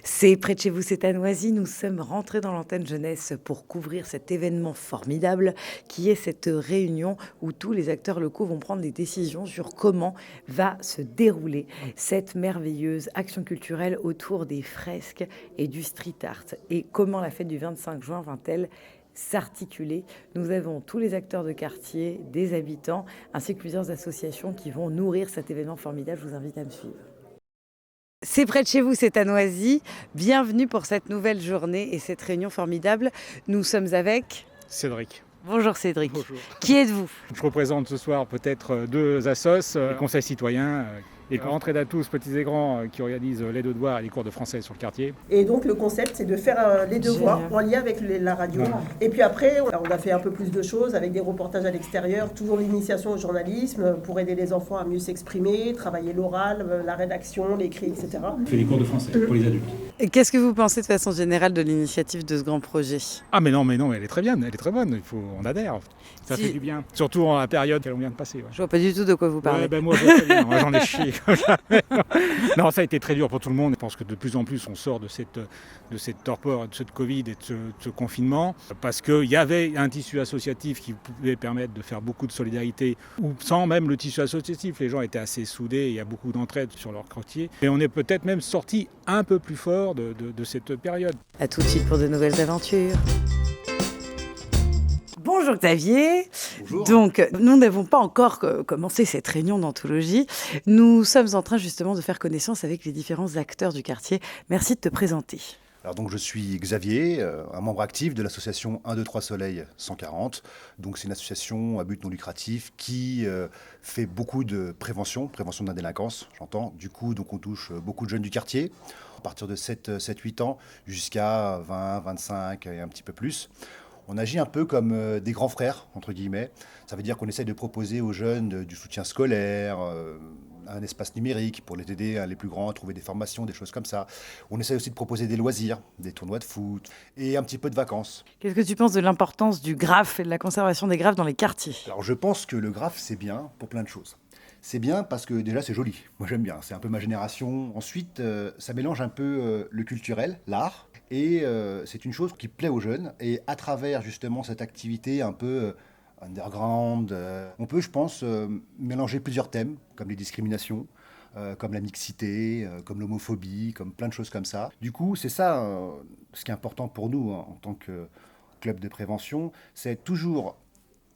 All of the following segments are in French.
C'est près de chez vous, c'est à Noisy. Nous sommes rentrés dans l'antenne jeunesse pour couvrir cet événement formidable qui est cette réunion où tous les acteurs locaux vont prendre des décisions sur comment va se dérouler cette merveilleuse action culturelle autour des fresques et du street art. Et comment la fête du 25 juin va-t-elle s'articuler? Nous avons tous les acteurs de quartier, des habitants, ainsi que plusieurs associations qui vont nourrir cet événement formidable. Je vous invite à me suivre. C'est près de chez vous, c'est à Noisy. Bienvenue pour cette nouvelle journée et cette réunion formidable. Nous sommes avec Cédric. Bonjour Cédric. Bonjour. Qui êtes-vous? Je représente ce soir peut-être deux assos, le Conseil citoyen et Entraide à tous, petits et grands, qui organisent les devoirs et les cours de français sur le quartier. Et donc le concept, c'est de faire les devoirs en lien avec la radio. Voilà. Et puis après, on a fait un peu plus de choses avec des reportages à l'extérieur, toujours l'initiation au journalisme pour aider les enfants à mieux s'exprimer, travailler l'oral, la rédaction, l'écrit, etc. On fait les cours de français pour les adultes. Et qu'est-ce que vous pensez de façon générale de l'initiative de ce grand projet? Ah mais non, elle est très bien, elle est très bonne, on adhère. Ça fait du bien, surtout en la période qu'on vient de passer. Ouais. Je vois pas du tout de quoi vous parlez. Ouais, moi je vois très bien, moi, j'en ai chié comme jamais. Non, ça a été très dur pour tout le monde. Je pense que de plus en plus on sort de cette torpeur, de cette Covid et de ce confinement, parce qu'il y avait un tissu associatif qui pouvait permettre de faire beaucoup de solidarité, ou sans même le tissu associatif, les gens étaient assez soudés, il y a beaucoup d'entraide sur leur quartier. Et on est peut-être même sorti un peu plus fort de cette période. À tout de suite pour de nouvelles aventures. Bonjour Xavier. Bonjour. Donc, nous n'avons pas encore commencé cette réunion d'anthologie. Nous sommes en train justement de faire connaissance avec les différents acteurs du quartier. Merci de te présenter. Alors donc je suis Xavier, un membre actif de l'association 1, 2, 3 Soleil 140. Donc c'est une association à but non lucratif qui fait beaucoup de prévention de la délinquance, j'entends. Du coup, donc on touche beaucoup de jeunes du quartier, à partir de 7-8 ans jusqu'à 20, 25 et un petit peu plus. On agit un peu comme des grands frères, entre guillemets. Ça veut dire qu'on essaie de proposer aux jeunes du soutien scolaire, un espace numérique pour les aider, les plus grands, à trouver des formations, des choses comme ça. On essaie aussi de proposer des loisirs, des tournois de foot et un petit peu de vacances. Qu'est-ce que tu penses de l'importance du graphe et de la conservation des graphes dans les quartiers? Alors je pense que le graphe, c'est bien pour plein de choses. C'est bien parce que déjà c'est joli, moi j'aime bien, c'est un peu ma génération. Ensuite, ça mélange un peu le culturel, l'art, et c'est une chose qui plaît aux jeunes. Et à travers justement cette activité un peu underground, on peut, je pense, mélanger plusieurs thèmes, comme les discriminations, comme la mixité, comme l'homophobie, comme plein de choses comme ça. Du coup, c'est ça ce qui est important pour nous en tant que club de prévention, c'est toujours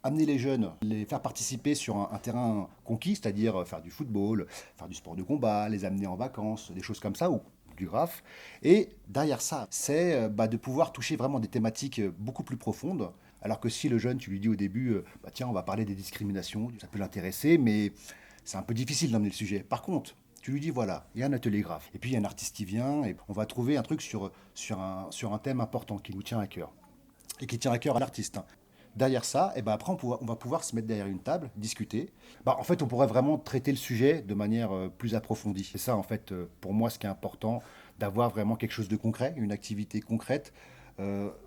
amener les jeunes, les faire participer sur un terrain conquis, c'est-à-dire faire du football, faire du sport de combat, les amener en vacances, des choses comme ça, ou du graphe. Et derrière ça, c'est de pouvoir toucher vraiment des thématiques beaucoup plus profondes. Alors que si le jeune, tu lui dis au début, tiens, on va parler des discriminations, ça peut l'intéresser, mais c'est un peu difficile d'emmener le sujet. Par contre, tu lui dis, voilà, il y a un atelier graphe. Et puis il y a un artiste qui vient, et on va trouver un truc sur un thème important qui nous tient à cœur. Et qui tient à cœur à l'artiste. Derrière ça, après on va pouvoir se mettre derrière une table, discuter. En fait, on pourrait vraiment traiter le sujet de manière plus approfondie. C'est ça, en fait, pour moi, ce qui est important, d'avoir vraiment quelque chose de concret, une activité concrète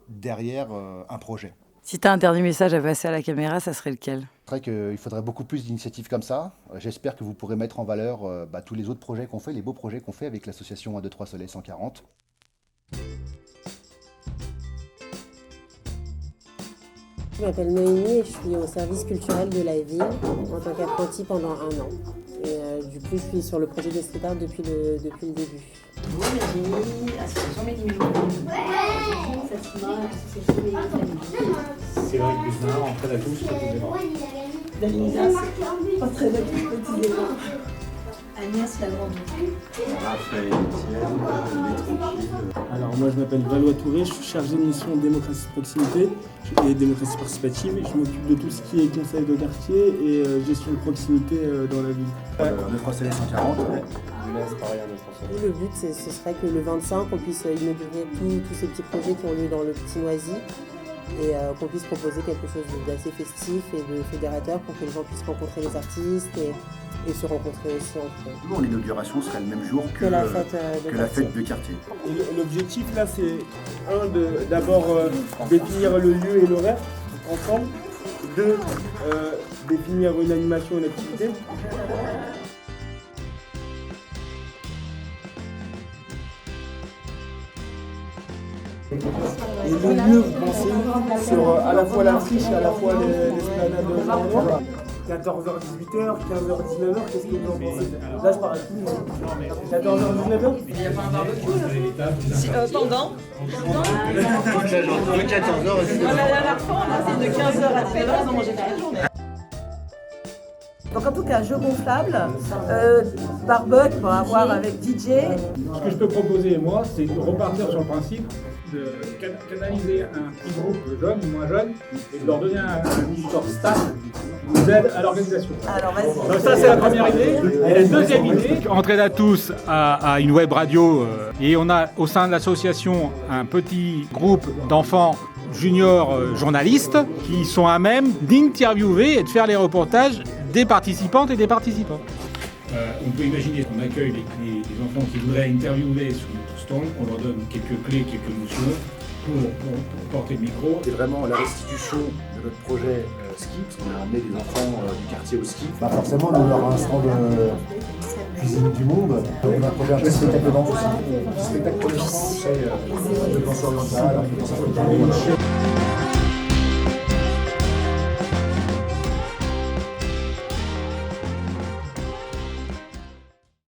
derrière un projet. Si tu as un dernier message à passer à la caméra, ça serait lequel? C'est vrai qu'il faudrait beaucoup plus d'initiatives comme ça. J'espère que vous pourrez mettre en valeur tous les autres projets qu'on fait, les beaux projets qu'on fait avec l'association 1, 2, 3 Soleil 140. Je m'appelle Noémie et je suis au service culturel de la ville en tant qu'apprentie pendant 1 an. Et du coup, je suis sur le projet de street art depuis le début. Moi, j'ai mis association Médimilou. C'est vrai que Guzman, Entraide à tous, petits et grands. Dalisa, c'est Entraide à tous, petits et grands. Agnès, la grande. Raphaël Etienne, Alors moi je m'appelle Valois Touré, je suis chargé de mission démocratie de proximité et démocratie participative. Je m'occupe de tout ce qui est conseil de quartier et gestion de proximité dans la ville. 1, 2, 3 Soleil 140. Le but, ce serait que le 25, on puisse inaugurer tous ces petits projets qui ont lieu dans le Petit Noisy et qu'on puisse proposer quelque chose d'assez festif et de fédérateur pour que les gens puissent rencontrer les artistes et se rencontrer aussi entre eux. Bon, l'inauguration serait le même jour que la fête de quartier. Et l'objectif là c'est d'abord définir le lieu et l'horaire ensemble, 2 définir une animation et une activité. Et le lieu, vous pensez, sur à la fois la friche et à la fois l'esplanade de Jean-Noir, 14h-18h, 15h-19h, qu'est-ce que vous en pensez? Là, je parle à tout le monde. 14h-19h? Il n'y a pas un barbecue pendant 14h. La dernière fois, on a fait de 15h à 13h, ils ont mangé toute la journée. Donc en tout cas, jeu gonflable, barbecue pour avoir avec DJ. Ce que je peux proposer, moi, c'est de repartir sur le principe de canaliser un petit groupe jeune ou moins jeune et de leur donner un histoire staff qui nous aide à l'organisation. Alors vas-y. Donc ça, c'est la première idée. Et la deuxième idée, entraîne à tous à une web radio. Et on a au sein de l'association un petit groupe d'enfants juniors journalistes qui sont à même d'interviewer et de faire les reportages des participantes et des participants. On peut imaginer qu'on accueille les enfants qui voudraient interviewer sur notre stand, on leur donne quelques clés, quelques notions pour porter le micro. C'est vraiment la restitution de notre projet ski, parce qu'on a amené des enfants du quartier au ski. Forcément, nous leur un stand cuisine du monde. On a un projet un peu spectacle de danse aussi. Spectacle pour les enfants, c'est de danse orientale,